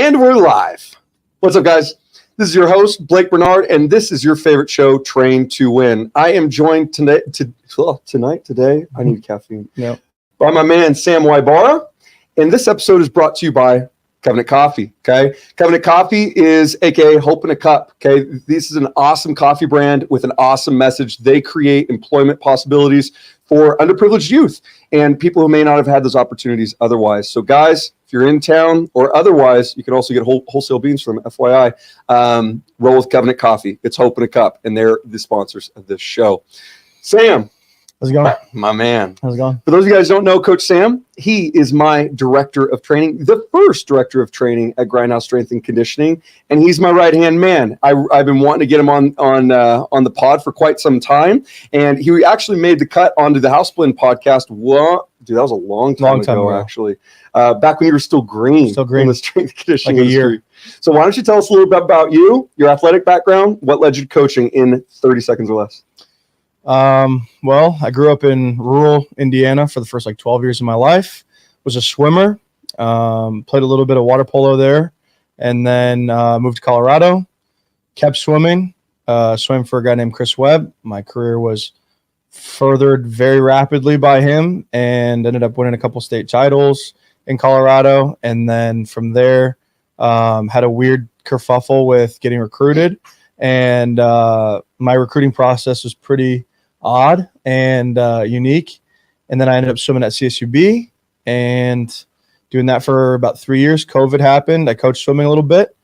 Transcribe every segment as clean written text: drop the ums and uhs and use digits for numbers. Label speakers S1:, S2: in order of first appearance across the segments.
S1: And we're live. What's up, guys? This is your host, Blake Bernard, and this is your favorite show, Train to Win. I am joined today, I need caffeine, by my man, Sam Wybara. And this episode is brought to you by Covenant Coffee, okay? Covenant Coffee is AKA Hope in a Cup, okay? This is an awesome coffee brand with an awesome message. They create employment possibilities for underprivileged youth and people who may not have had those opportunities otherwise. So guys, if you're in town or otherwise, you can also get wholesale beans from FYI. Roll with Covenant Coffee. It's Hope in a Cup, and they're the sponsors of this show. Sam.
S2: How's it going?
S1: My man.
S2: How's it going?
S1: For those of you guys who don't know Coach Sam, he is my director of training, the first director of training at Grindhouse Strength and Conditioning, and he's my right-hand man. I've been wanting to get him on the pod for quite some time, and he actually made the cut onto the House Blend podcast. What? Dude, that was a long time ago, actually. Back when you were still green. In the strength and conditioning
S2: like a
S1: industry.
S2: year.
S1: So why don't you tell us a little bit about you, your athletic background, what led you to coaching in 30 seconds or less?
S2: Well, I grew up in rural Indiana for the first 12 years of my life. Was a swimmer, played a little bit of water polo there, and then moved to Colorado, kept swimming, swam for a guy named Chris Webb. My career was furthered very rapidly by him and ended up winning a couple state titles in Colorado. And then from there, had a weird kerfuffle with getting recruited. And my recruiting process was pretty odd and unique. And then I ended up swimming at CSUB and doing that for about 3 years. COVID happened. I coached swimming a little bit,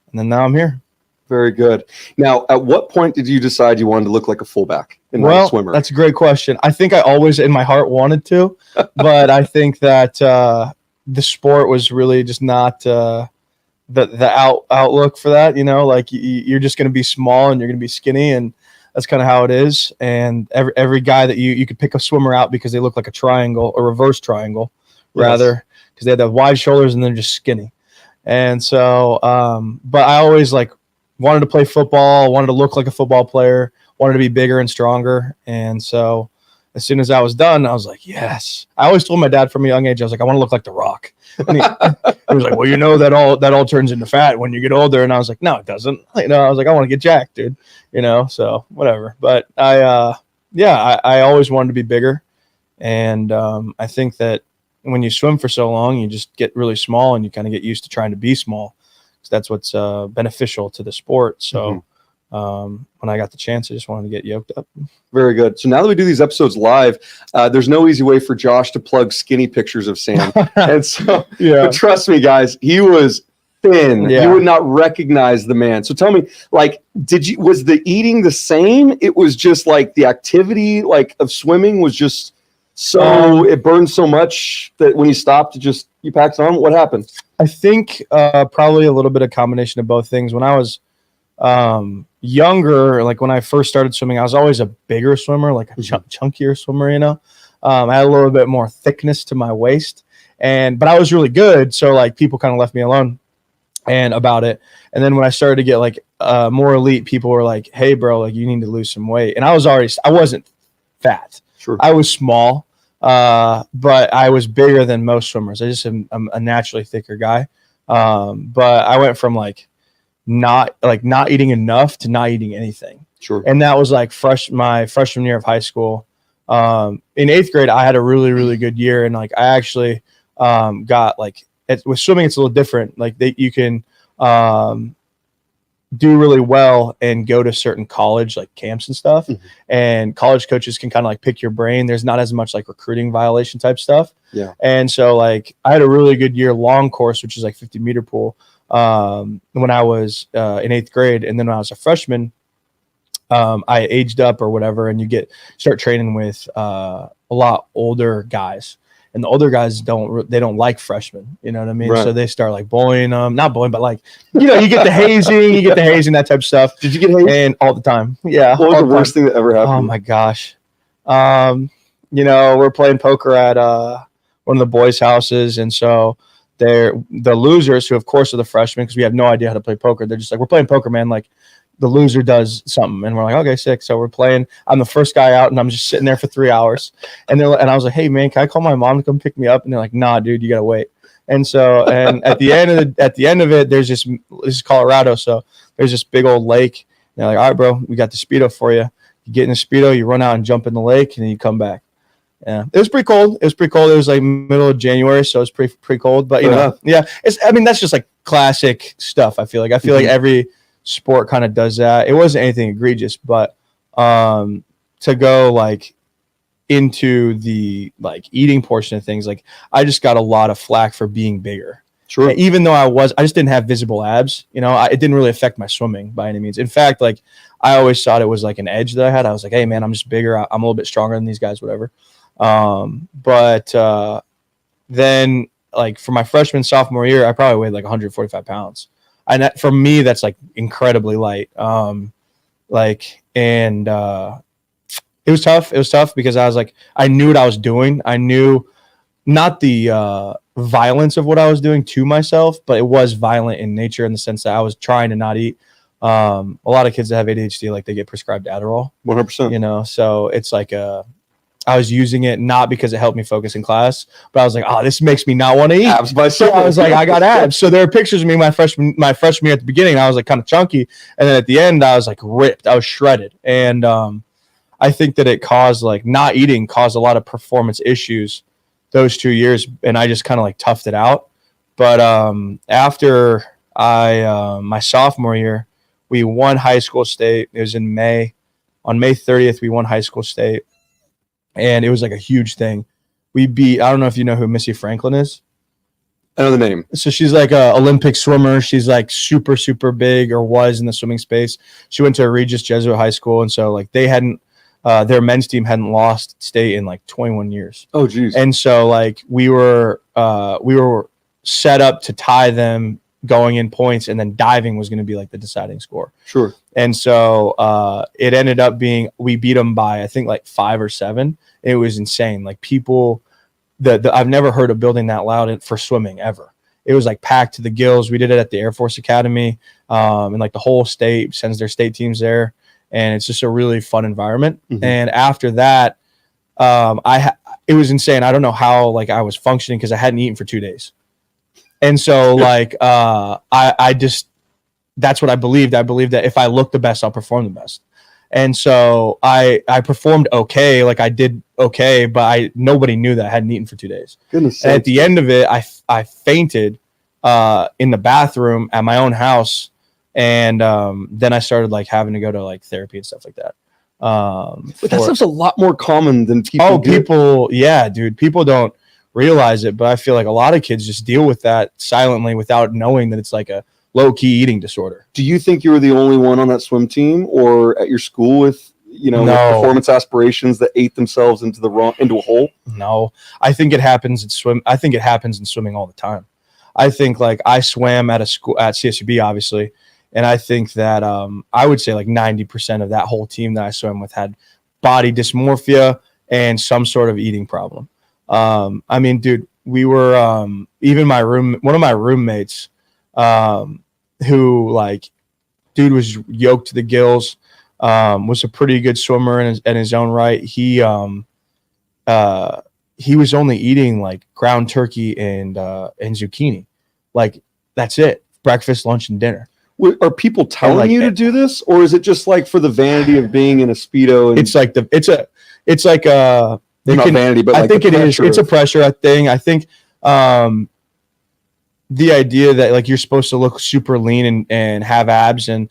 S2: and then now I'm here.
S1: Very good. Now, at what point did you decide you wanted to look like a fullback and not a swimmer?
S2: That's a great question. I think I always in my heart wanted to, but I think that the sport was really just not the outlook for that. You're just going to be small and you're going to be skinny, and that's kind of how it is. And every guy that you could pick a swimmer out because they look like a triangle, a reverse triangle, rather, because they had the wide shoulders and they're just skinny. And so, but I always wanted to play football, wanted to look like a football player, wanted to be bigger and stronger. And so as soon as I was done, I was like, yes. I always told my dad from a young age, I was like, I want to look like The Rock. And he was like, well, that all turns into fat when you get older. And I was like, no, it doesn't. I was like, I want to get jacked, dude. So whatever. But I always wanted to be bigger. And I think that when you swim for so long, you just get really small and you kind of get used to trying to be small. So that's what's beneficial to the sport. So when I got the chance, I just wanted to get yoked up.
S1: Very good. So now that we do these episodes live, there's no easy way for Josh to plug skinny pictures of Sam. And so, but trust me, guys, he was thin. You would not recognize the man. So tell me, was the eating the same? It was just the activity of swimming was just so it burned so much that when you stopped, you packed on. What happened?
S2: I think probably a little bit of combination of both things. When I was younger, when I first started swimming, I was always a bigger swimmer, a chunkier swimmer, I had a little bit more thickness to my waist, but I was really good. So people kind of left me alone and about it. And then when I started to get more elite, people were like, hey bro, you need to lose some weight. And I wasn't fat. Sure. I was small, but I was bigger than most swimmers. I'm a naturally thicker guy. But I went from not eating enough to not eating anything.
S1: Sure.
S2: And that was my freshman year of high school. In 8th grade, I had a really, really good year. And I actually got with swimming, it's a little different. You can do really well and go to certain college camps and stuff. Mm-hmm. And college coaches can kind of pick your brain. There's not as much recruiting violation type stuff.
S1: Yeah. And
S2: so I had a really good year long course, which is 50-meter pool. When I was in 8th grade, and then when I was a freshman, I aged up or whatever, and you start training with a lot older guys, and the older guys don't like freshmen, you know what I mean? Right. So they start bullying them, not bullying, but you get the hazing, that type of stuff.
S1: Did you get hazed?
S2: And all the time, yeah.
S1: What was the worst thing that ever happened?
S2: Oh my gosh, we're playing poker at one of the boys' houses, and so they're the losers, who of course are the freshmen, because we have no idea how to play poker. They're just we're playing poker, man. The loser does something, and we're like, okay, sick. So we're playing. I'm the first guy out, and I'm just sitting there for 3 hours. And I was like, hey man, can I call my mom to come pick me up? And they're like, nah, dude, you gotta wait. And so, and at the end of it, this is Colorado, so there's this big old lake. And they're like, all right, bro, we got the Speedo for you. You get in the Speedo, you run out and jump in the lake, and then you come back. Yeah, it was pretty cold. It was like middle of January, so it was pretty cold. But you know, yeah, that's just like classic stuff. I feel like every sport kind of does that. It wasn't anything egregious, but to go like into the like eating portion of things, like I just got a lot of flack for being bigger.
S1: Sure.
S2: Even though I just didn't have visible abs. You know, it didn't really affect my swimming by any means. In fact, like I always thought it was like an edge that I had. I was like, hey man, I'm just bigger. I'm a little bit stronger than these guys, whatever. But then like for my freshman, sophomore year, I probably weighed like 145 pounds. And that, for me, that's like incredibly light. It was tough. It was tough because I was like, I knew what I was doing. I knew not the violence of what I was doing to myself, but it was violent in nature in the sense that I was trying to not eat. A lot of kids that have ADHD, like they get prescribed Adderall,
S1: 100%.
S2: you know? So it's like, I was using it not because it helped me focus in class, but I was like, oh, this makes me not want to eat.
S1: Abs by
S2: so I was like, I got abs. So there are pictures of me my freshman year at the beginning. I was like kind of chunky. And then at the end, I was like ripped. I was shredded. And I think that it caused like not eating caused a lot of performance issues those 2 years. And I just kind of like toughed it out. But after my sophomore year, we won high school state. It was in May. On May 30th, we won high school state. And it was like a huge thing. We beat, I don't know if you know who Missy Franklin is.
S1: I know the name.
S2: So she's like an Olympic swimmer. She's like super, super big, or was in the swimming space. She went to Regis Jesuit High School. And so like they hadn't, their men's team hadn't lost state in like 21 years.
S1: Oh, geez.
S2: And so like we were set up to tie them going in points, and then diving was going to be like the deciding score.
S1: Sure.
S2: And so it ended up being, we beat them by I think like 5 or 7. It was insane. Like people, I've never heard a building that loud for swimming ever. It was like packed to the gills. We did it at the Air Force Academy, and like the whole state sends their state teams there, and it's just a really fun environment.
S1: Mm-hmm.
S2: And after that, it was insane. I don't know how like I was functioning because I hadn't eaten for 2 days. And so like I just, that's what I believed. I believed that if I look the best, I'll perform the best. And so I performed okay. Like I did okay, but nobody knew that I hadn't eaten for 2 days.
S1: Goodness.
S2: And at the end of it, I fainted in the bathroom at my own house. And then I started like having to go to like therapy and stuff like that.
S1: But that stuff's a lot more common than people.
S2: Yeah, dude, people don't realize it, but I feel like a lot of kids just deal with that silently without knowing that it's like a low-key eating disorder.
S1: Do you think you were the only one on that swim team or at your school with, with performance aspirations that ate themselves into a hole?
S2: No, I think it happens in swim. I think it happens in swimming all the time. I think like I swam at a school at CSUB, obviously. And I think that I would say like 90% of that whole team that I swam with had body dysmorphia and some sort of eating problem. I mean, dude, we were even one of my roommates who like, dude was yoked to the gills, was a pretty good swimmer in his own right. He was only eating like ground turkey and zucchini. Like that's it. Breakfast, lunch, and dinner.
S1: Are people telling you to do this, or is it just like for the vanity of being in a Speedo? And
S2: it's like not vanity, but I think it is. It's a pressure thing. I think the idea that like you're supposed to look super lean and have abs and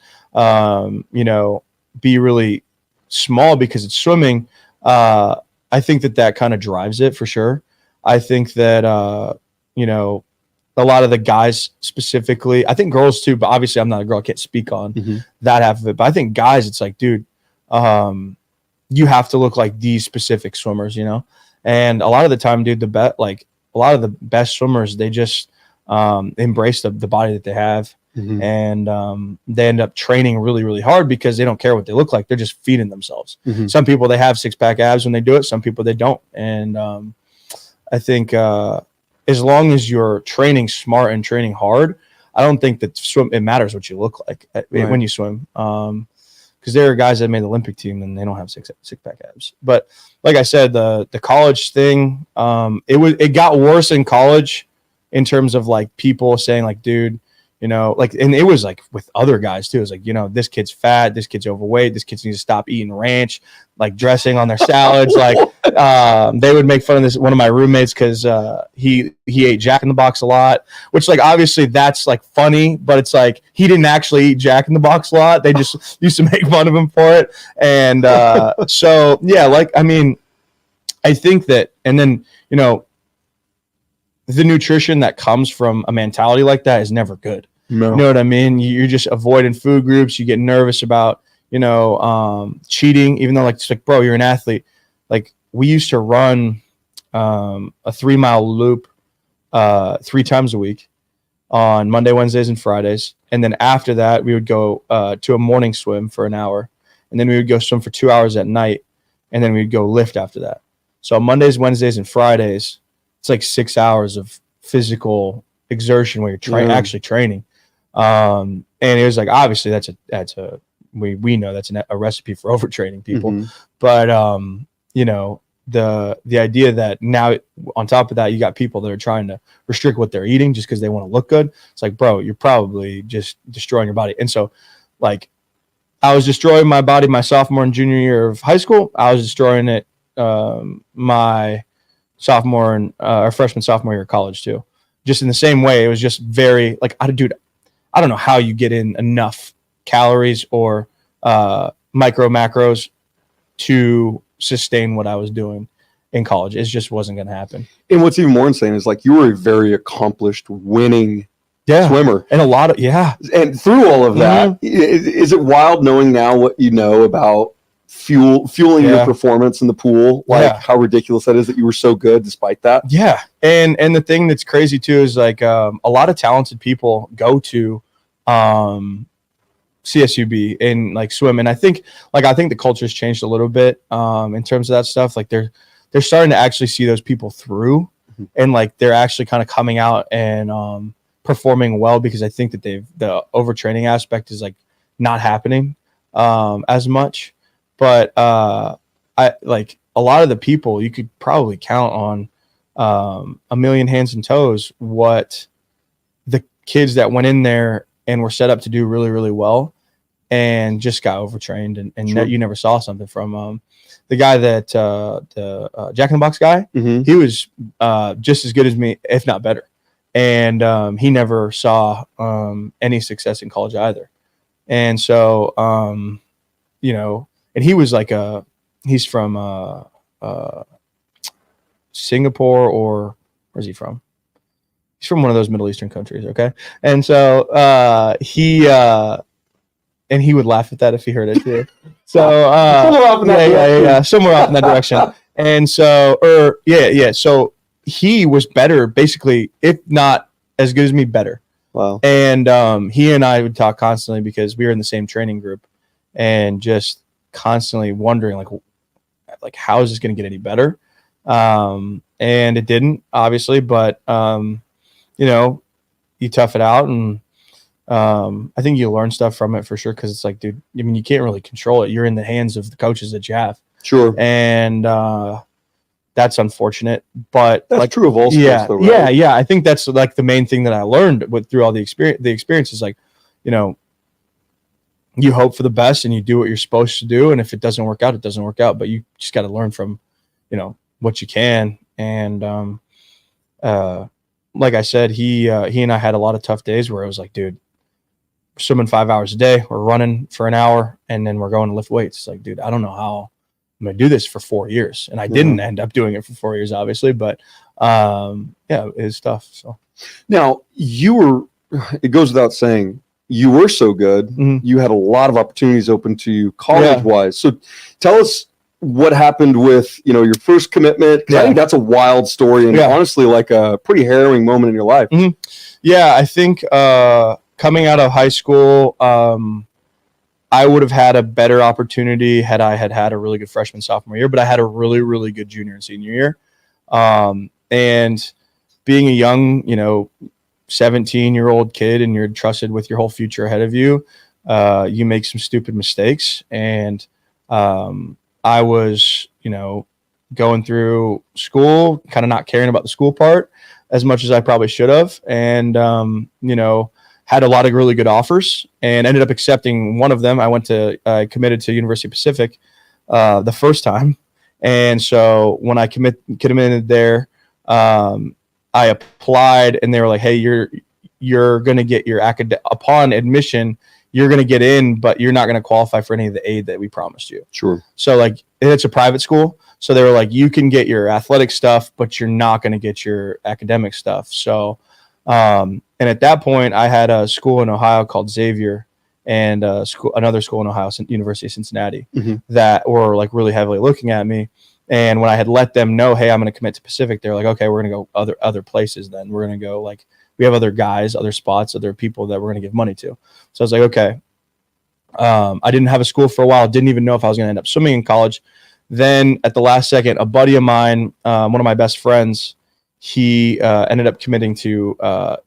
S2: be really small because it's swimming. I think that kind of drives it for sure. I think that a lot of the guys specifically, I think girls too, but obviously I'm not a girl. I can't speak on that half of it. But I think guys, it's like, dude, you have to look like these specific swimmers, And a lot of the time, dude, a lot of the best swimmers, they just embrace the body that they have. Mm-hmm. And they end up training really, really hard because they don't care what they look like. They're just feeding themselves. Mm-hmm. Some people, they have 6-pack abs when they do it. Some people, they don't. And I think as long as you're training smart and training hard, I don't think that it matters what you look like when you swim. Because there are guys that made the Olympic team and they don't have 6-pack abs. But like I said, the college thing, it got worse in college in terms of like people saying like, dude, you know, like, and it was like with other guys too. It was like, you know, this kid's fat, this kid's overweight, this kid needs to stop eating ranch, like dressing on their salads. Like, they would make fun of one of my roommates because he ate Jack in the Box a lot, which like obviously that's like funny, but it's like he didn't actually eat Jack in the Box a lot. They just used to make fun of him for it. And so yeah, like I mean, I think that, and then you know, the nutrition that comes from a mentality like that is never good.
S1: No.
S2: You know what I mean? You're just avoiding food groups. You get nervous about, you know, cheating, even though like, it's like, bro, you're an athlete. Like we used to run a 3-mile loop 3 times a week on Monday, Wednesdays, and Fridays. And then after that, we would go to a morning swim for an hour. And then we would go swim for 2 hours at night. And then we'd go lift after that. So on Mondays, Wednesdays, and Fridays, it's like 6 hours of physical exertion where you're actually training. And it was like, obviously we know that's a recipe for overtraining people. Mm-hmm. But, you know, the idea that now on top of that, you got people that are trying to restrict what they're eating just because they want to look good. It's like, bro, you're probably just destroying your body. And so like I was destroying my body my sophomore and junior year of high school. I was destroying it my sophomore and freshman, sophomore year of college too. Just in the same way, it was just very like, I don't know how you get in enough calories or micro macros to sustain what I was doing in college. It just wasn't going to happen.
S1: And what's even more insane is like you were a very accomplished winning swimmer.
S2: And a lot of,
S1: And through all of that, is it wild knowing now what you know about fueling your performance in the pool, like how ridiculous that is that you were so good despite that?
S2: Yeah. And the thing that's crazy too is like a lot of talented people go to CSUB and like swim. And I think the culture's changed a little bit in terms of that stuff. Like they're starting to actually see those people through and like they're actually kind of coming out and performing well, because I think that the overtraining aspect is like not happening as much. But I like a lot of the people you could probably count on a million hands and toes what the kids that went in there and were set up to do really, really well and just got overtrained and
S1: Sure.
S2: you never saw something from the guy that the Jack in the Box guy.
S1: Mm-hmm.
S2: He was just as good as me, if not better. And he never saw any success in college either. And so, you know, and he was like he's from Singapore, or where's he from? He's from one of those Middle Eastern countries. Okay. And so he would laugh at that if he heard it too. So somewhere off in that direction. And so, so he was better, basically, if not as good as me, better.
S1: Wow.
S2: And he and I would talk constantly because we were in the same training group and just constantly wondering like how is this going to get any better? And it didn't, obviously, but you know, you tough it out, and I think you learn stuff from it for sure, because it's like, dude, I mean, you can't really control it. You're in the hands of the coaches that you have.
S1: Sure.
S2: And that's unfortunate, but
S1: that's like, true of all sports, though, right?
S2: Yeah. I think that's like the main thing that I learned through all the experience is like, you know, you hope for the best and you do what you're supposed to do. And if it doesn't work out, it doesn't work out, but you just got to learn from, you know, what you can. And like I said, he and I had a lot of tough days where it was like, dude, we're swimming 5 hours a day, we're running for an hour, and then we're going to lift weights. It's like, dude, I don't know how I'm going to do this for 4 years. And I didn't end up doing it for 4 years, obviously, but it was tough. So
S1: now it goes without saying, you were so good. Mm-hmm. You had a lot of opportunities open to you college-wise. So tell us what happened with, you know, your first commitment. I think that's a wild story and honestly like a pretty harrowing moment in your life.
S2: Mm-hmm. Yeah, I think coming out of high school, I would have had a better opportunity had I had a really good freshman, sophomore year, but I had a really, really good junior and senior year. And being a young, you know, 17-year-old kid and you're trusted with your whole future ahead of you, you make some stupid mistakes. And I was, you know, going through school, kind of not caring about the school part, as much as I probably should have. And, had a lot of really good offers and ended up accepting one of them. I committed to University of Pacific the first time. And so when I committed there, I applied and they were like, hey, you're going to get your upon admission, you're going to get in, but you're not going to qualify for any of the aid that we promised you.
S1: Sure.
S2: So like it's a private school. So they were like, you can get your athletic stuff, but you're not going to get your academic stuff. So, and at that point I had a school in Ohio called Xavier and another school in Ohio, University of Cincinnati, that were like really heavily looking at me. And when I had let them know, hey, I'm going to commit to Pacific, they're like, okay, we're going to go other places. Then we're going to go like, we have other guys, other spots, other people that we're going to give money to. So I was like, okay. I didn't have a school for a while. Didn't even know if I was going to end up swimming in college. Then at the last second, a buddy of mine, one of my best friends, he ended up committing to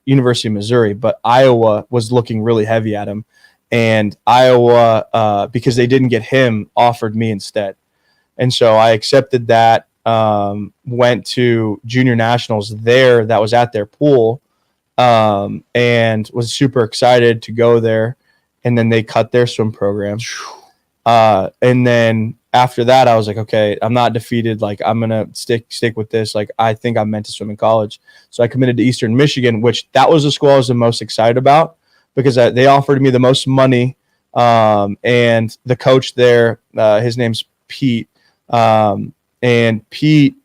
S2: University of Missouri, but Iowa was looking really heavy at him. And Iowa, because they didn't get him, offered me instead. And so I accepted that, went to junior nationals there that was at their pool, and was super excited to go there. And then they cut their swim program. And then after that, I was like, okay, I'm not defeated. Like, I'm going to stick with this. Like, I think I'm meant to swim in college. So I committed to Eastern Michigan, which that was the school I was the most excited about because they offered me the most money. And the coach there, his name's Pete. And Pete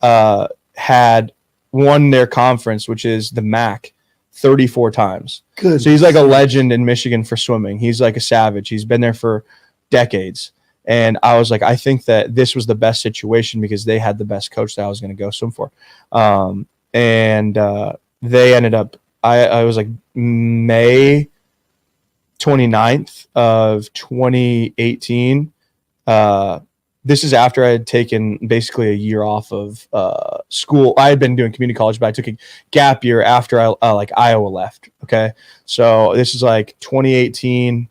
S2: had won their conference, which is the MAC, 34 times. Good. So he's like a legend in Michigan for swimming. He's like a savage. He's been there for decades. And I was like, I think that this was the best situation because they had the best coach that I was going to go swim for. And they ended up, I was like May 29th of 2018. This is after I had taken basically a year off of school. I had been doing community college, but I took a gap year after Iowa left. Okay. So this is like 2018.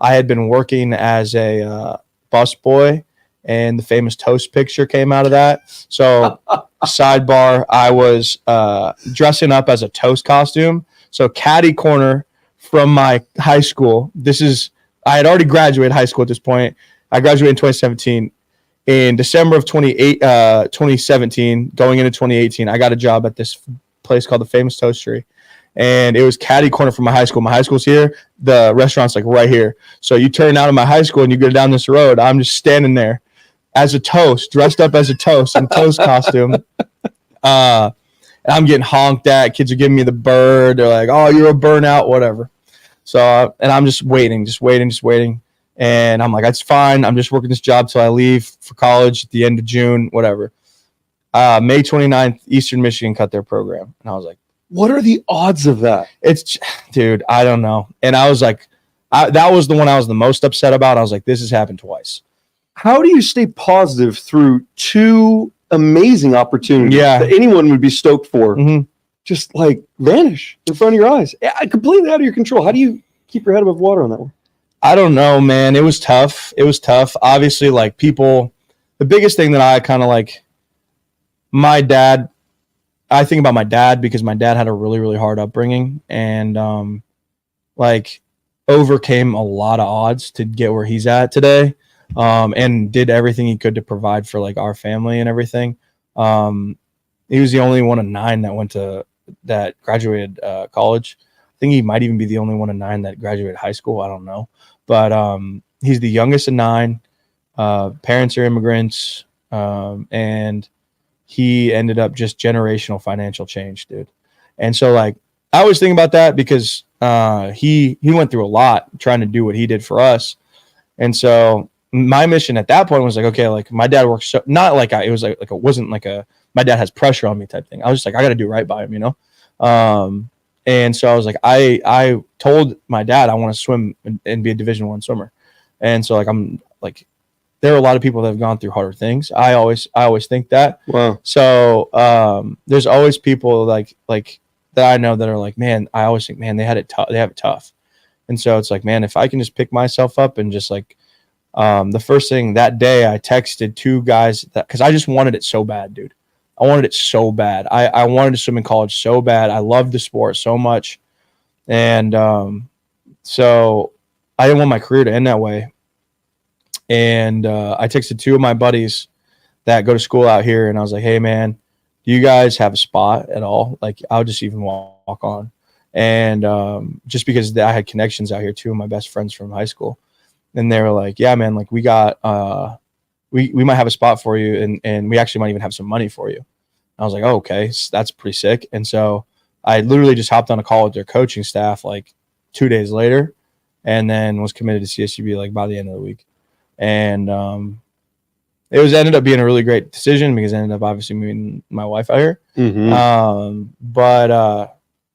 S2: I had been working as a bus boy and the famous toast picture came out of that. So sidebar, I was dressing up as a toast costume. So caddy corner from my high school. I had already graduated high school at this point. I graduated in 2017. In December of 2017, going into 2018, I got a job at this place called the Famous Toastery. And it was caddy corner from my high school. My high school's here. The restaurant's like right here. So you turn out of my high school and you go down this road. I'm just standing there as a toast, dressed up as a toast in toast costume. And I'm getting honked at. Kids are giving me the bird. They're like, oh, you're a burnout, whatever. So, and I'm just waiting. And I'm like, that's fine. I'm just working this job till I leave for college at the end of June, whatever. May 29th, Eastern Michigan cut their program. And I was like,
S1: what are the odds of that?
S2: Dude, I don't know. And I was like, that was the one I was the most upset about. I was like, this has happened twice.
S1: How do you stay positive through two amazing opportunities that anyone would be stoked for? Mm-hmm. Just like vanish in front of your eyes. Completely out of your control. How do you keep your head above water on that one?
S2: I don't know, man. It was tough. Obviously, like the biggest thing that I kind of like, I think about my dad because my dad had a really, really hard upbringing and overcame a lot of odds to get where he's at today, and did everything he could to provide for like our family and everything. He was the only one of 9 that graduated college. I think he might even be the only one of 9 that graduated high school. I don't know. But he's the youngest of 9. Parents are immigrants. And he ended up just generational financial change, dude. And so like I always think about that because he went through a lot trying to do what he did for us. And so my mission at that point was like, okay, like my dad works so not like it was like it wasn't like my dad has pressure on me type thing. I was just like, I got to do right by him, you know? And so I was like, I told my dad I want to swim and be a Division I swimmer. And so like, I'm like, there are a lot of people that have gone through harder things. I always think that.
S1: Wow.
S2: So there's always people like that I know that are like, man, I always think, man, they have it tough. And so it's like, man, if I can just pick myself up and just like, the first thing that day I texted 2 guys because I just wanted it so bad, dude. I wanted it so bad. I wanted to swim in college so bad. I loved the sport so much. And so I didn't want my career to end that way. And I texted two of my buddies that go to school out here, and I was like, hey, man, do you guys have a spot at all? Like, I'll just even walk on. And just because I had connections out here, two of my best friends from high school. And they were like, yeah, man, like we got we might have a spot for you, and we actually might even have some money for you. And I was like, oh, okay, so that's pretty sick. And so I literally just hopped on a call with their coaching staff like 2 days later, and then was committed to CSUB like by the end of the week. And it ended up being a really great decision because I ended up obviously meeting my wife out here.
S1: Mm-hmm.
S2: But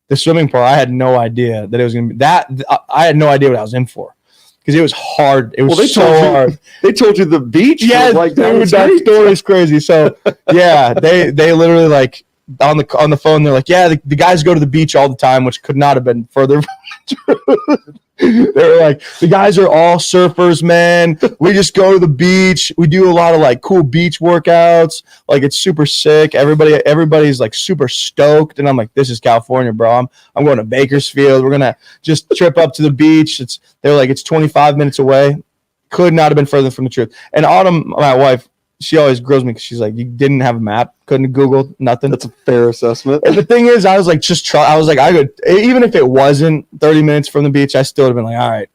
S2: the swimming part, I had no idea that it was going to be that. I had no idea what I was in for. Because it was hard. It was hard.
S1: They told you the beach.
S2: Yeah,
S1: was like
S2: dude, that story is crazy. So yeah, they literally like on the phone. They're like, yeah, the guys go to the beach all the time, which could not have been further from the truth. They were like, the guys are all surfers, man. We just go to the beach. We do a lot of like cool beach workouts. Like it's super sick. Everybody's like super stoked. And I'm like, this is California, bro. I'm going to Bakersfield. We're gonna just trip up to the beach. They're like, it's 25 minutes away. Could not have been further from the truth. And Autumn, my wife, she always grills me because she's like, you didn't have a map, couldn't Google, nothing.
S1: That's a fair assessment.
S2: And the thing is, I was like, just try. I was like, I could, even if it wasn't 30 minutes from the beach, I still would have been like, all right,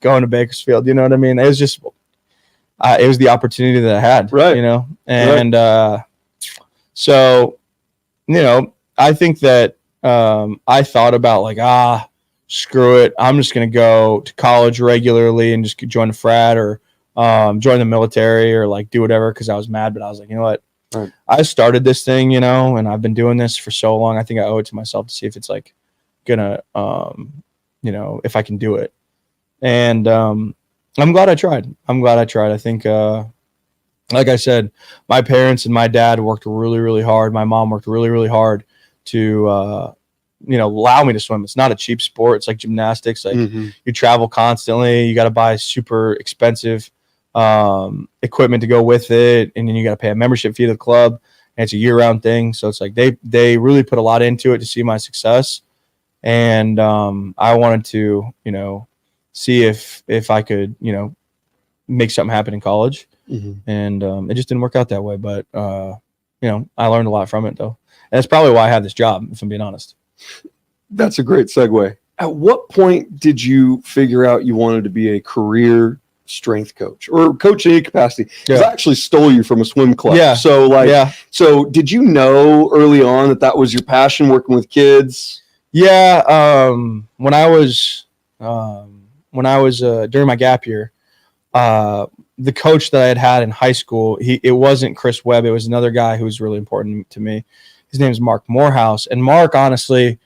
S2: going to Bakersfield. You know what I mean? It was just, it was the opportunity that I had,
S1: right?
S2: You know, and so, you know, I think that I thought about like, screw it, I'm just gonna go to college regularly and just join a frat or join the military or like do whatever because I was mad. But I was like, you know what?
S1: Right.
S2: I started this thing, you know, and I've been doing this for so long. I think I owe it to myself to see if it's like gonna, you know, if I can do it. And I'm glad I tried. I think, like I said, my parents and my dad worked really, really hard. My mom worked really, really hard to, you know, allow me to swim. It's not a cheap sport. It's like gymnastics. Like you travel constantly. You got to buy super expensive equipment to go with it, and then you got to pay a membership fee to the club, and it's a year-round thing. So it's like they really put a lot into it to see my success, and I wanted to, you know, see if I could, you know, make something happen in college, and it just didn't work out that way. But you know, I learned a lot from it though, and that's probably why I have this job, if I'm being honest.
S1: That's a great segue. At what point did you figure out you wanted to be a career strength coach or coach in any capacity? Because I actually stole you from a swim club.
S2: Yeah.
S1: So so did you know early on that was your passion, working with kids?
S2: Yeah. When I was during my gap year, the coach that I had in high school, it wasn't Chris Webb. It was another guy who was really important to me. His name is Mark Morehouse. And Mark, honestly,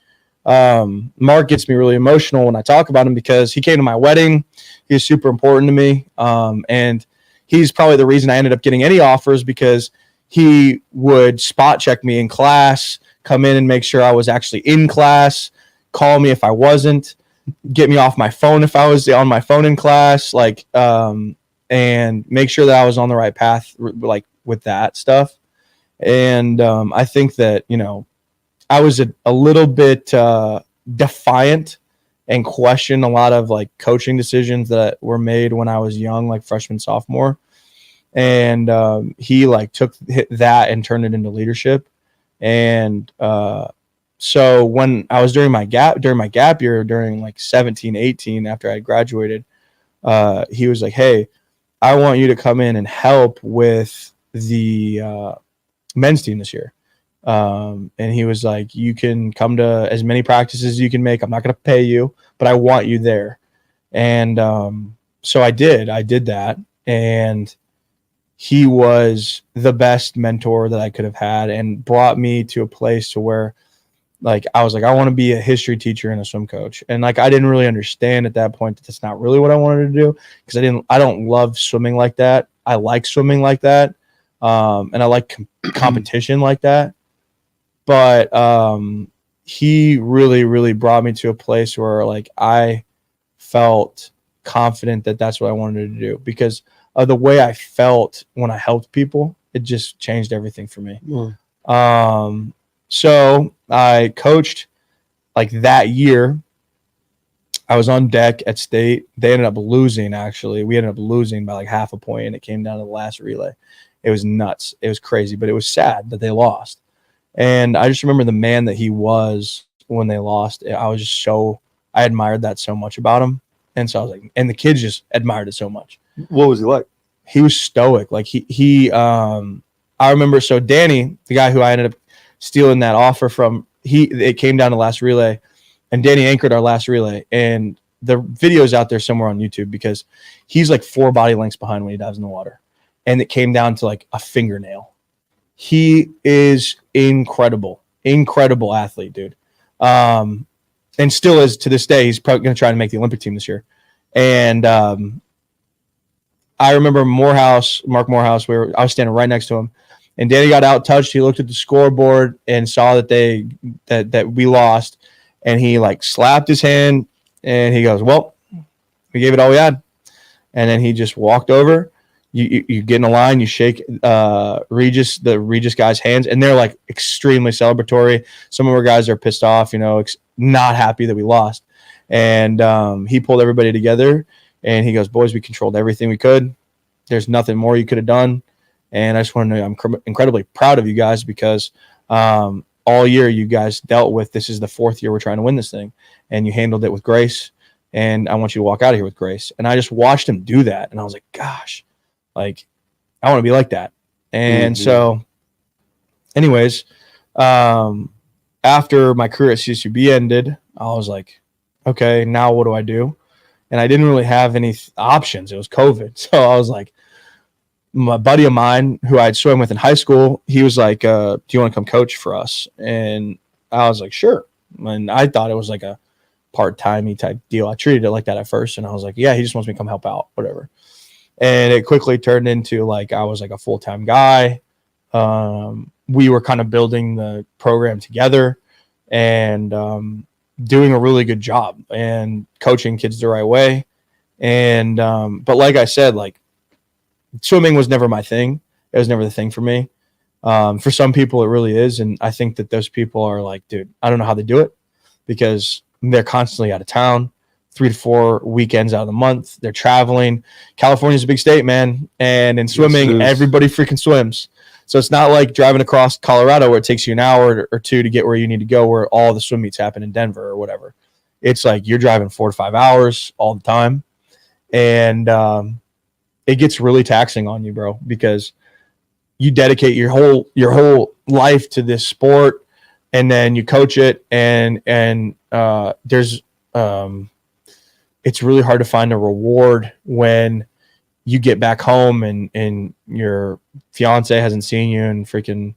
S2: Mark gets me really emotional when I talk about him because he came to my wedding. He's super important to me. And he's probably the reason I ended up getting any offers because he would spot check me in class, come in and make sure I was actually in class, call me if I wasn't, get me off my phone if I was on my phone in class, like, and make sure that I was on the right path, like with that stuff. And I think that, you know, I was a little bit defiant and questioned a lot of like coaching decisions that were made when I was young, like freshman, sophomore. And he like took that and turned it into leadership. And so when I was during my gap year, during like 17, 18, after I graduated, he was like, hey, I want you to come in and help with the men's team this year. And he was like, you can come to as many practices as you can make. I'm not going to pay you, but I want you there. And so I did that. And he was the best mentor that I could have had and brought me to a place to where like, I was like, I want to be a history teacher and a swim coach. And like, I didn't really understand at that point that that's not really what I wanted to do. Cause I don't love swimming like that. I like swimming like that. And I like competition like that. But he really, really brought me to a place where like I felt confident that that's what I wanted to do because of the way I felt when I helped people. It just changed everything for me. So I coached like that year. I was on deck at state. They ended up losing, actually. We ended up losing by like half a point, and it came down to the last relay. It was nuts. It was crazy, but it was sad that they lost. And I just remember the man that he was when they lost. I admired that so much about him. And so I was like, and the kids just admired it so much.
S1: What was he like?
S2: He was stoic. Like I remember, so Danny, the guy who I ended up stealing that offer from, it came down to last relay, and Danny anchored our last relay. And the video's out there somewhere on YouTube because he's like 4 body lengths behind when he dives in the water. And it came down to like a fingernail. He is incredible athlete, dude. And still is to this day. He's probably going to try to make the Olympic team this year. And I remember Mark Morehouse, I was standing right next to him, and Danny got out touched. He looked at the scoreboard and saw that we lost, and he like slapped his hand and he goes, "Well, we gave it all we had." And then he just walked over. You get in a line, you shake the Regis guys' hands, and they're like extremely celebratory. Some of our guys are pissed off, not happy that we lost. And he pulled everybody together, and he goes, "Boys, we controlled everything we could. There's nothing more you could have done." And I just want to know, I'm incredibly proud of you guys because all year you guys dealt with, this is the 4th year we're trying to win this thing, and you handled it with grace. And I want you to walk out of here with grace. And I just watched him do that, and I was like, gosh. Like, I want to be like that. And so, anyways, after my career at CSUB ended, I was like, okay, now what do I do? And I didn't really have any options. It was COVID. So I was like, my buddy of mine who I'd swim with in high school, he was like, do you want to come coach for us? And I was like, sure. And I thought it was like a part-timey type deal. I treated it like that at first. And I was like, yeah, he just wants me to come help out, whatever. And it quickly turned into like I was like a full-time guy. We were kind of building the program together and doing a really good job and coaching kids the right way. And but like I said, like swimming was never my thing. It was never the thing for me. For some people, it really is. And I think that those people are like, dude, I don't know how they do it because they're constantly out of town. 3 to 4 weekends out of the month. They're traveling. California's a big state, man. And in swimming, everybody freaking swims. So it's not like driving across Colorado where it takes you an hour or 2 to get where you need to go, where all the swim meets happen in Denver or whatever. It's like you're driving 4 to 5 hours all the time. And it gets really taxing on you, bro, because you dedicate your whole life to this sport, and then you coach it, and there's it's really hard to find a reward when you get back home and your fiance hasn't seen you in freaking,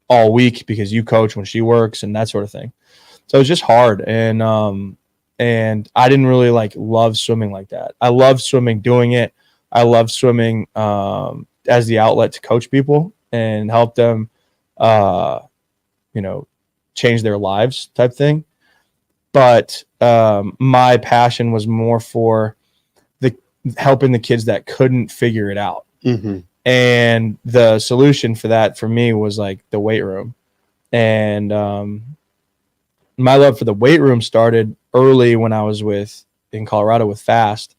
S2: all week because you coach when she works and that sort of thing. So it's just hard. And I didn't really like love swimming like that. I love swimming, doing it. I love swimming as the outlet to coach people and help them, change their lives type thing. But my passion was more for helping the kids that couldn't figure it out.
S1: Mm-hmm.
S2: And the solution for that for me was like the weight room. And my love for the weight room started early when I was in Colorado with FAST.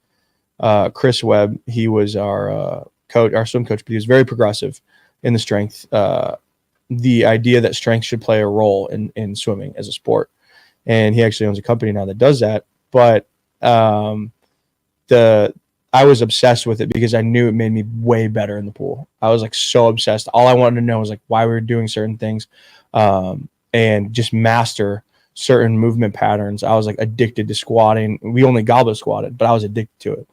S2: Chris Webb, he was our coach, our swim coach, but he was very progressive in the strength. The idea that strength should play a role in swimming as a sport. And he actually owns a company now that does that. But I was obsessed with it because I knew it made me way better in the pool. I was like so obsessed. All I wanted to know was like why we were doing certain things, and just master certain movement patterns. I was like addicted to squatting. We only goblet squatted, but I was addicted to it.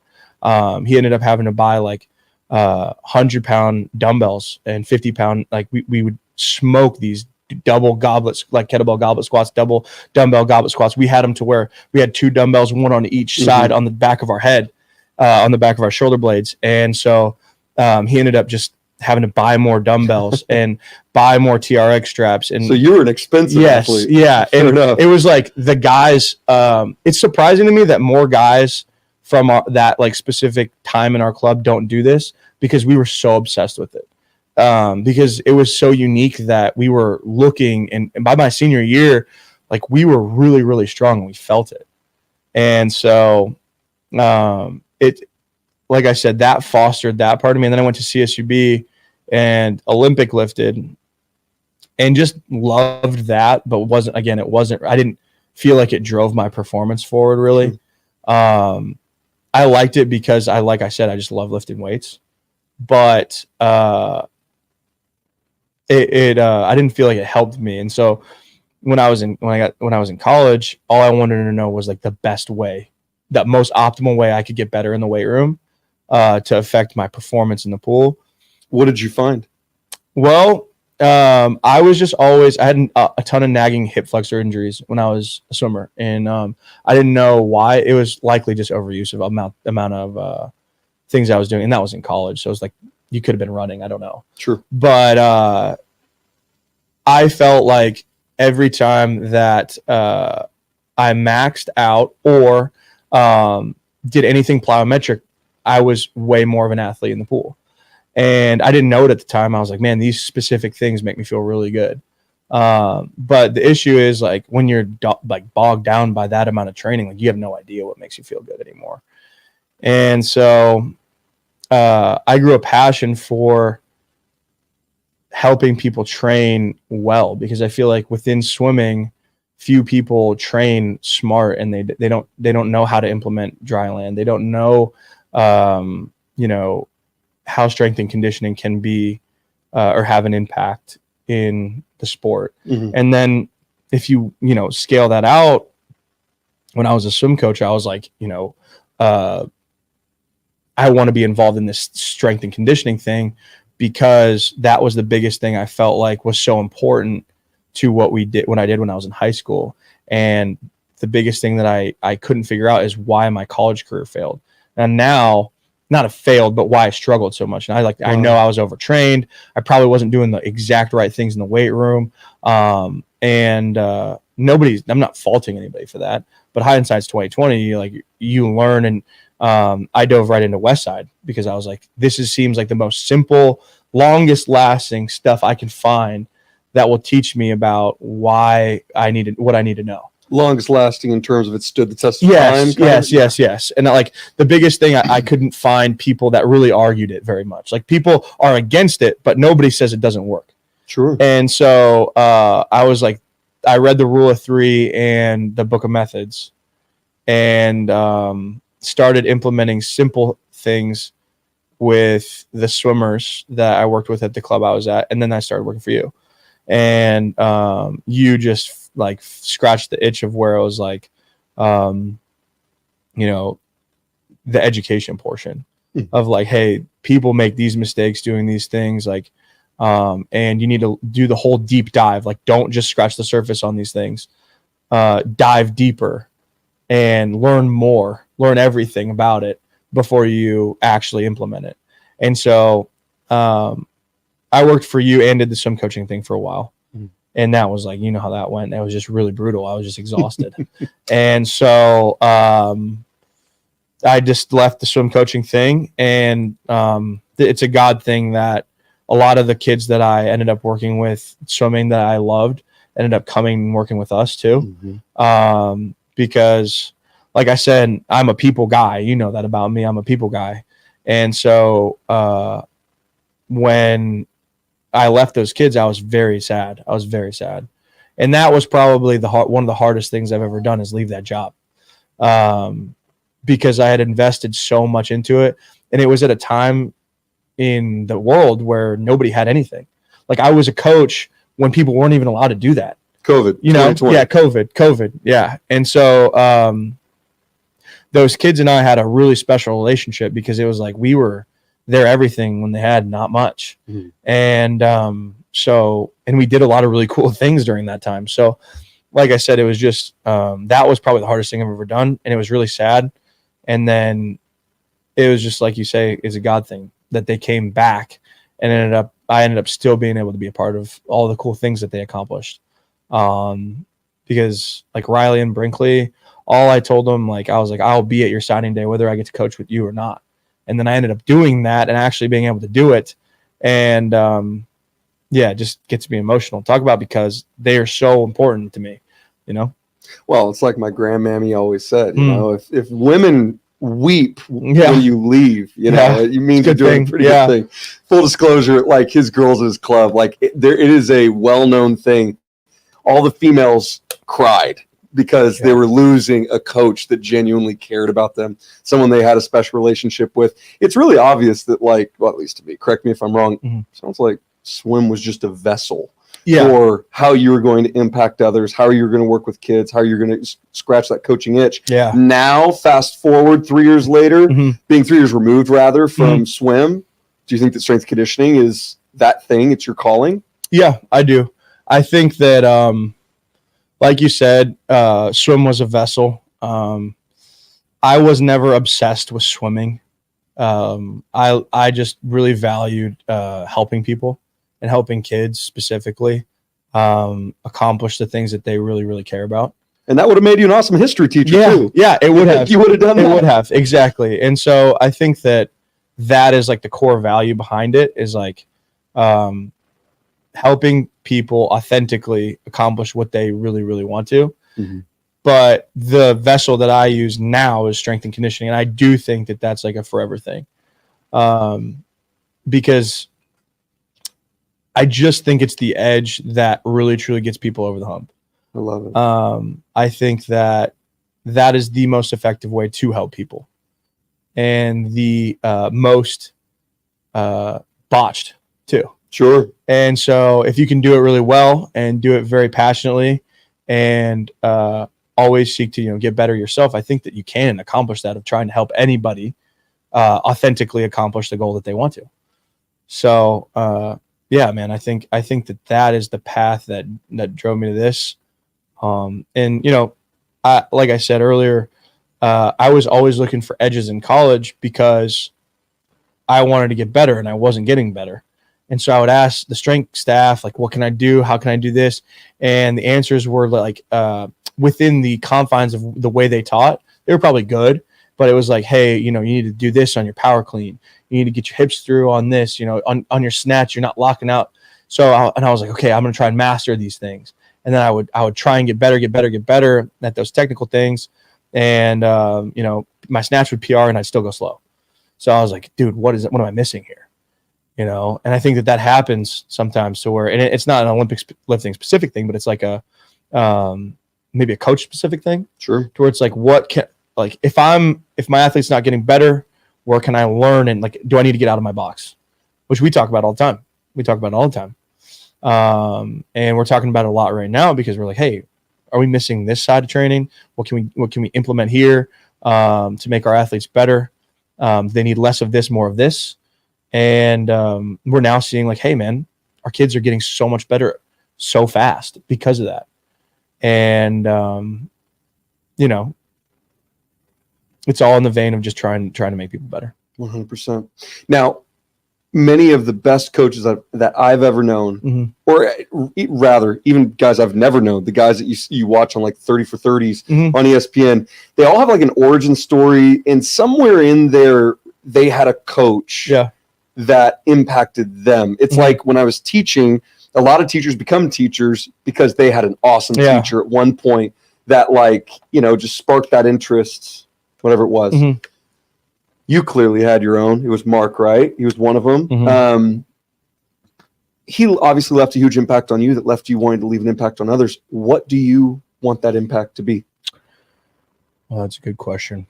S2: He ended up having to buy like 100-pound dumbbells and 50-pound. Like we would smoke these double goblets, like kettlebell goblet squats, double dumbbell goblet squats. We had them to where we had 2 dumbbells, one on each side on the back of our head, on the back of our shoulder blades. And so he ended up just having to buy more dumbbells and buy more TRX straps. And
S1: so you were an expensive athlete.
S2: Yeah. And it was like the guys, it's surprising to me that more guys from that like specific time in our club don't do this because we were so obsessed with it. because it was so unique that we were looking, and by my senior year, like we were really, really strong and we felt it. And so it, like I said, that fostered that part of me. And then I went to CSUB and Olympic lifted and just loved that, but I didn't feel like it drove my performance forward really. I liked it because like I said, I just love lifting weights, but I didn't feel like it helped me. And so when I was in college, all I wanted to know was like the best way, that most optimal way I could get better in the weight room to affect my performance in the pool.
S1: What did you find?
S2: Well, I had a ton of nagging hip flexor injuries when I was a swimmer, and I didn't know why. It was likely just overuse of amount of things I was doing, and that was in college. So it was like you could have been running. I don't know.
S1: Sure.
S2: But I felt like every time that I maxed out or did anything plyometric, I was way more of an athlete in the pool. And I didn't know it at the time. I was like, man, these specific things make me feel really good. But the issue is like when you're bogged down by that amount of training, like you have no idea what makes you feel good anymore. And so I grew a passion for helping people train well, because I feel like within swimming, few people train smart, and they don't know how to implement dry land. They don't know, how strength and conditioning can be or have an impact in the sport.
S1: Mm-hmm.
S2: And then if you scale that out, when I was a swim coach, I was like, I want to be involved in this strength and conditioning thing, because that was the biggest thing I felt like was so important to what I did when I was in high school. And the biggest thing that I couldn't figure out is why my college career failed. And now, not have failed, but why I struggled so much. And I know I was overtrained. I probably wasn't doing the exact right things in the weight room. I'm not faulting anybody for that, but hindsight's 2020. Like you learn, and I dove right into Westside because I was like, seems like the most simple, longest lasting stuff I can find that will teach me about what I need to know.
S1: Longest lasting in terms of it stood the test of time.
S2: Yes. And like the biggest thing, I couldn't find people that really argued it very much. Like people are against it, but nobody says it doesn't work.
S1: Sure.
S2: And so I was like, I read the Rule of Three and the Book of Methods, and started implementing simple things with the swimmers that I worked with at the club I was at. And then I started working for you. And you just like scratched the itch of where I was like, the education portion of like, hey, people make these mistakes doing these things, like, and you need to do the whole deep dive. Like, don't just scratch the surface on these things. Dive deeper and learn everything about it before you actually implement it. And so I worked for you and did the swim coaching thing for a while. And that was like, how that went. That was just really brutal. I was just exhausted. And so I just left the swim coaching thing. And it's a God thing that a lot of the kids that I ended up working with swimming that I loved ended up coming and working with us too. Mm-hmm. Because like I said, I'm a people guy. You know that about me. I'm a people guy. And so when I left those kids, I was very sad. And that was probably one of the hardest things I've ever done, is leave that job. Because I had invested so much into it. And it was at a time in the world where nobody had anything. Like I was a coach when people weren't even allowed to do that.
S1: COVID.
S2: COVID. Yeah. And so those kids and I had a really special relationship, because it was like we were their everything when they had not much. Mm-hmm. And and we did a lot of really cool things during that time. So like I said, it was just that was probably the hardest thing I've ever done, and it was really sad. And then it was just like you say, it's a God thing that they came back, and I ended up still being able to be a part of all the cool things that they accomplished. Because like Riley and Brinkley, all I told them, like I was like, I'll be at your signing day whether I get to coach with you or not. And then I ended up doing that and actually being able to do it. And yeah, it just gets me emotional. Talk about because they are so important to me, you know?
S1: Well, it's like my grandmammy always said, you know, if women weep
S2: Yeah.
S1: when you leave, you know, it means you're doing a pretty good thing. Full disclosure, like his girls' at his club, like it is a well-known thing. All the females cried because they were losing a coach that genuinely cared about them, someone they had a special relationship with. It's really obvious that, like, well, at least to me, correct me if I'm wrong, sounds like swim was just a vessel for how you were going to impact others, how you're going to work with kids, how you're going to scratch that coaching itch.
S2: Yeah.
S1: Now, fast forward 3 years later, being 3 years removed rather from swim, do you think that strength conditioning is that thing? It's your calling?
S2: Yeah, I do. I think that, like you said, swim was a vessel. I was never obsessed with swimming. I just really valued helping people and helping kids specifically accomplish the things that they really, really care about.
S1: And that would have made you an awesome history teacher too.
S2: Yeah, it would have.
S1: You would have done that.
S2: It would have, exactly. And so I think that is like the core value behind it is like helping people authentically accomplish what they really, really want to. But the vessel that I use now is strength and conditioning. And I do think that that's like a forever thing. Because I just think it's the edge that really, truly gets people over the hump.
S1: I love it.
S2: I think that is the most effective way to help people and the most botched too.
S1: Sure.
S2: And so if you can do it really well and do it very passionately and always seek to, you know, get better yourself, I think that you can accomplish that of trying to help anybody authentically accomplish the goal that they want to. So yeah, man, I think that is the path that drove me to this. And you know, like I said earlier, I was always looking for edges in college because I wanted to get better and I wasn't getting better. And so I would ask the strength staff, like, what can I do? How can I do this? And the answers were like, within the confines of the way they taught, they were probably good, but it was like, hey, you know, you need to do this on your power clean. You need to get your hips through on this, you know, on your snatch, you're not locking out. So, I was like, okay, I'm going to try and master these things. And then I would try and get better at those technical things. And, you know, my snatch would PR and I'd still go slow. So I was like, dude, what am I missing here? You know, and I think that happens sometimes to where, and it's not an Olympic lifting specific thing, but it's like a, maybe a coach specific thing.
S1: Sure.
S2: To where it's like, if my athlete's not getting better, where can I learn? And like, do I need to get out of my box? Which we talk about all the time. And we're talking about it a lot right now because we're like, hey, are we missing this side of training? What can we implement here to make our athletes better? They need less of this, more of this. And we're now seeing like, hey, man, our kids are getting so much better so fast because of that. And, you know, it's all in the vein of just trying to make people better.
S1: 100%. Now, many of the best coaches that I've ever known, or rather, even guys I've never known, the guys that you watch on like 30 for 30s on ESPN, they all have like an origin story, and somewhere in there, they had a coach that impacted them. It's like when I was teaching, a lot of teachers become teachers because they had an awesome teacher at one point that, like, you know, just sparked that interest, whatever it was. You clearly had your own. It was Mark, right? He was one of them. He obviously left a huge impact on you that left you wanting to leave an impact on others. What do you want that impact to be?
S2: Well, that's a good question.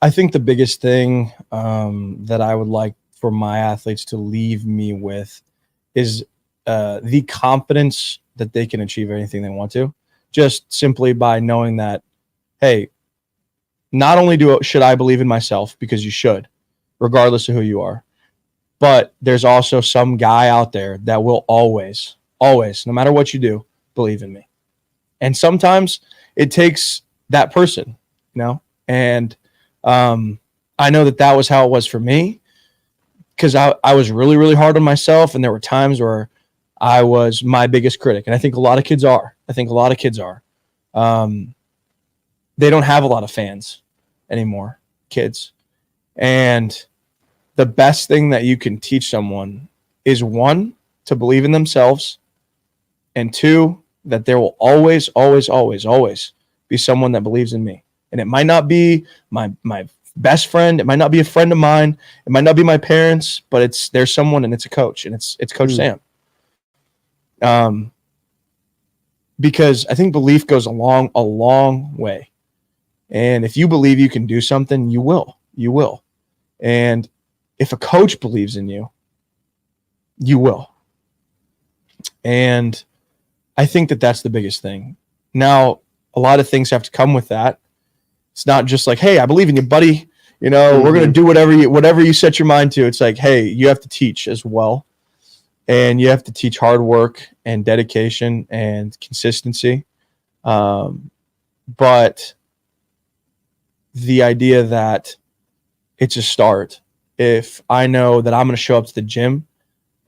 S2: I think the biggest thing that I would like for my athletes to leave me with is the confidence that they can achieve anything they want to, just simply by knowing that, hey, not only should I believe in myself, because you should, regardless of who you are, but there's also some guy out there that will always, no matter what you do, believe in me. And sometimes it takes that person, you know, and I know that was how it was for me, because I was really, really hard on myself. And there were times where I was my biggest critic. And I think a lot of kids are. They don't have a lot of fans anymore, kids. And the best thing that you can teach someone is, one, to believe in themselves, and two, that there will always, always, always, always be someone that believes in me. And it might not be my best friend. It might not be a friend of mine. It might not be my parents, but there's someone, and it's a coach, and it's Coach Sam. Because I think belief goes a long way. And if you believe you can do something, you will. And if a coach believes in you, you will. And I think that that's the biggest thing. Now, a lot of things have to come with that. It's not just like, hey, I believe in you, buddy. We're going to do whatever you set your mind to. It's like, hey, you have to teach as well. And you have to teach hard work and dedication and consistency. But the idea that it's a start. If I know that I'm going to show up to the gym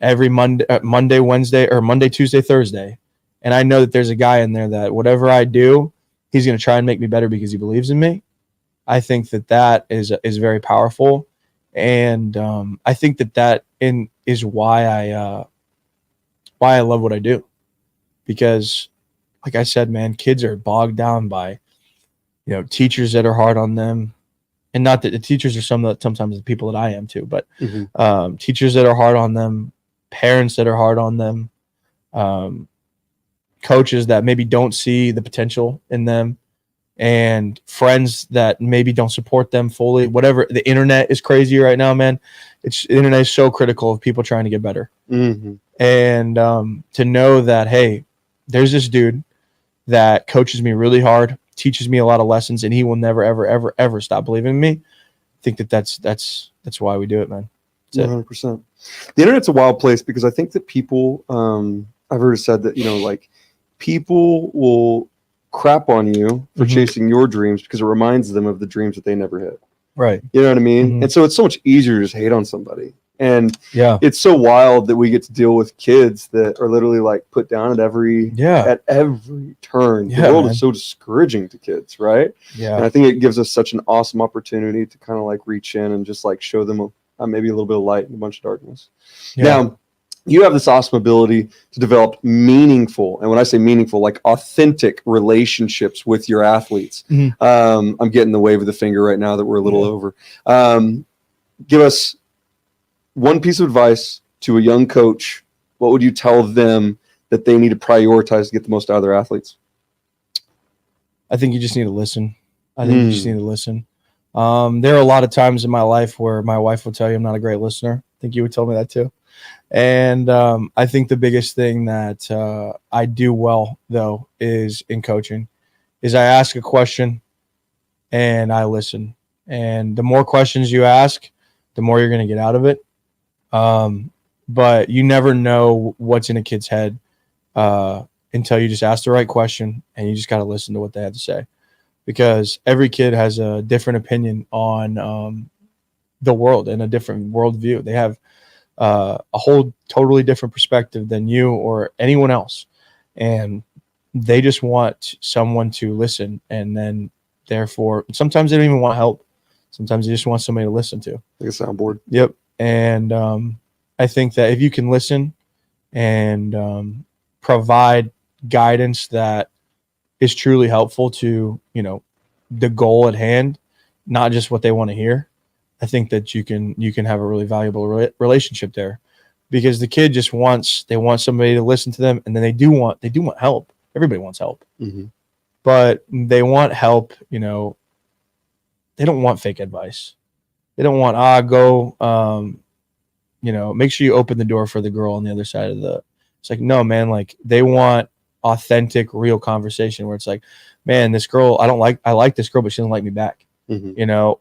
S2: every Monday, Wednesday, or Monday, Tuesday, Thursday, and I know that there's a guy in there that whatever I do, he's going to try and make me better because he believes in me, I think that is very powerful. And I think that is why I love what I do. Because, like I said, man, kids are bogged down by, teachers that are hard on them. And not that the teachers are sometimes the people that I am too, but teachers that are hard on them, parents that are hard on them, coaches that maybe don't see the potential in them, and friends that maybe don't support them fully. Whatever. The internet is crazy right now, man. The internet is so critical of people trying to get better. And to know that, hey, there's this dude that coaches me really hard, teaches me a lot of lessons, and he will never, ever, ever, ever stop believing in me. I think that's why we do it, man.
S1: 100%. The internet's a wild place because I think that people, I've heard it said that, people will crap on you for chasing your dreams because it reminds them of the dreams that they never hit.
S2: Right.
S1: You know what I mean? And so it's so much easier to just hate on somebody. And
S2: yeah,
S1: it's so wild that we get to deal with kids that are literally like put down at every turn. The world is so discouraging to kids, right?
S2: Yeah.
S1: And I think it gives us such an awesome opportunity to kind of like reach in and just like show them maybe a little bit of light in a bunch of darkness. Yeah. Now, you have this awesome ability to develop meaningful, and when I say meaningful, like authentic relationships with your athletes. I'm getting the wave of the finger right now that we're a little over. Give us one piece of advice to a young coach. What would you tell them that they need to prioritize to get the most out of their athletes?
S2: I think you just need to listen. You just need to listen. There are a lot of times in my life where my wife will tell you I'm not a great listener. I think you would tell me that too. And I think the biggest thing that I do well, though, is in coaching, is I ask a question and I listen. And the more questions you ask, the more you're going to get out of it. But you never know what's in a kid's head until you just ask the right question, and you just got to listen to what they have to say. Because every kid has a different opinion on the world and a different worldview. They have a whole totally different perspective than you or anyone else. And they just want someone to listen. And then therefore, sometimes they don't even want help. Sometimes they just want somebody to listen to.
S1: Like a soundboard.
S2: Yep. And I think that if you can listen and provide guidance that is truly helpful to, the goal at hand, not just what they want to hear, I think that you can have a really valuable relationship there, because the kid just wants somebody to listen to them, and then they do want help. Everybody wants help, but they want help. They don't want fake advice. They don't want go. Make sure you open the door for the girl on the other side of the. It's like, no, man. Like, they want authentic, real conversation where it's like, man, this girl, I like this girl, but she doesn't like me back.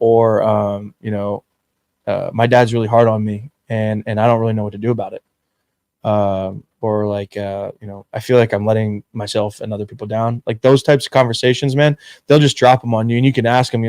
S2: Or my dad's really hard on me, and I don't really know what to do about it. Or like, I feel like I'm letting myself and other people down. Like, those types of conversations, man, they'll just drop them on you, and you can ask them,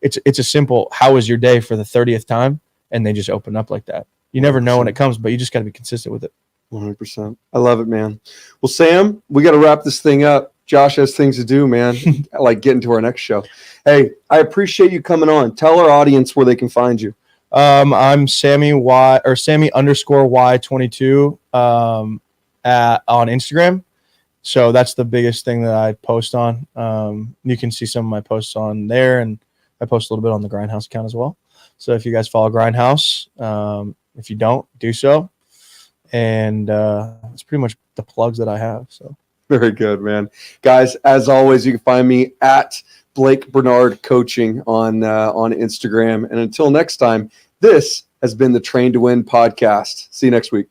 S2: it's a simple, how was your day, for the 30th time? And they just open up like that. You never know when it comes, but you just got to be consistent with it.
S1: 100%. I love it, man. Well, Sam, we got to wrap this thing up. Josh has things to do, man. I like getting to our next show. Hey, I appreciate you coming on. Tell our audience where they can find you.
S2: I'm Sammy Sammy_Y22 on Instagram. So that's the biggest thing that I post on. You can see some of my posts on there, and I post a little bit on the Grindhouse account as well. So if you guys follow Grindhouse, if you don't, do so. And that's pretty much the plugs that I have. So
S1: very good, man. Guys, as always, you can find me at Blake Bernard Coaching on Instagram. And until next time, this has been the Train to Win podcast. See you next week.